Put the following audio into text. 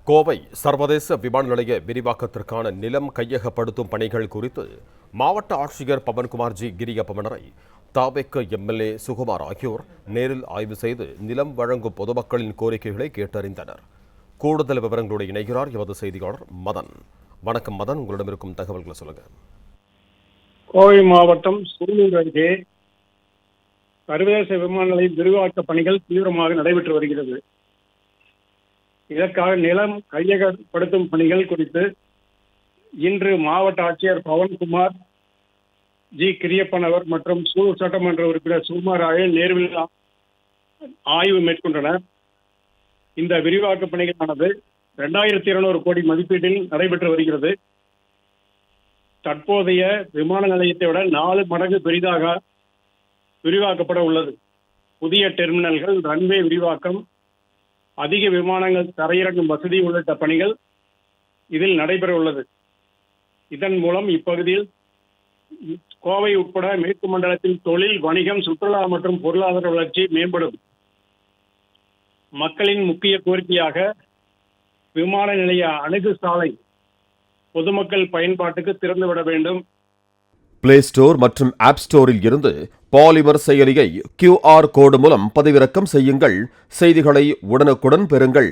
கோவை சர்வதேச விமான நிலைய விரிவாக்கத்திற்கான நிலம் கையகப்படுத்தும் பணிகள் குறித்து மாவட்ட ஆட்சியர் பவன்குமார் ஜி கிரியப்பமனரை தாவேக்க எம்எல்ஏ சுகுமார் ஆகியோர் நேரில் ஆய்வு செய்து நிலம் வழங்கும் பொதுமக்களின் கோரிக்கைகளை கேட்டறிந்தனர். கூடுதல் விவரங்களோடு இணைகிறார் எமது செய்தியாளர் மதன். வணக்கம் மதன், உங்களிடம் இருக்கும் தகவல்களை சொல்லுங்க. கோவை மாவட்டம் சூலூர் அருகே சர்வதேச விமான நிலைய விரிவாக்க பணிகள் தீவிரமாக நடைபெற்று வருகிறது. இதற்காக நிலம் கையகப்படுத்தும் பணிகள் குறித்து இன்று மாவட்ட ஆட்சியர் பவன்குமார் ஜி கிரியப்பன் அவர் மற்றும் சூலூர் சட்டமன்ற உறுப்பினர் சுகுமார் ஆகியோர் நேரில் ஆய்வு மேற்கொண்டனர். இந்த விரிவாக்க பணிகளானது 2200 கோடி மதிப்பீட்டில் நடைபெற்று வருகிறது. தற்போதைய விமான நிலையத்தை விட 4 மடங்கு பெரிதாக விரிவாக்கப்பட உள்ளது. புதிய டெர்மினல்கள், ரன்வே விரிவாக்கம், அதிக விமானங்கள் தரையிறங்கும் வசதி உள்ளிட்ட பணிகள் இதில் நடைபெற உள்ளது. இதன் மூலம் இப்பகுதியில் கோவை உட்பட மேற்கு மண்டலத்தில் தொழில், வணிகம், சுற்றுலா மற்றும் பொருளாதார வளர்ச்சி மேம்படும். மக்களின் முக்கிய கோரிக்கையாக விமான நிலைய அணுகு சாலை பொதுமக்கள் பயன்பாட்டுக்கு திறந்துவிட வேண்டும். பிளே ஸ்டோர் மற்றும் ஆப் ஸ்டோரில் இருந்து பாலிமர் செயலியை QR கோடு மூலம் பதிவிறக்கம் செய்யுங்கள். செய்திகளை உடனுக்குடன் பெறுங்கள்.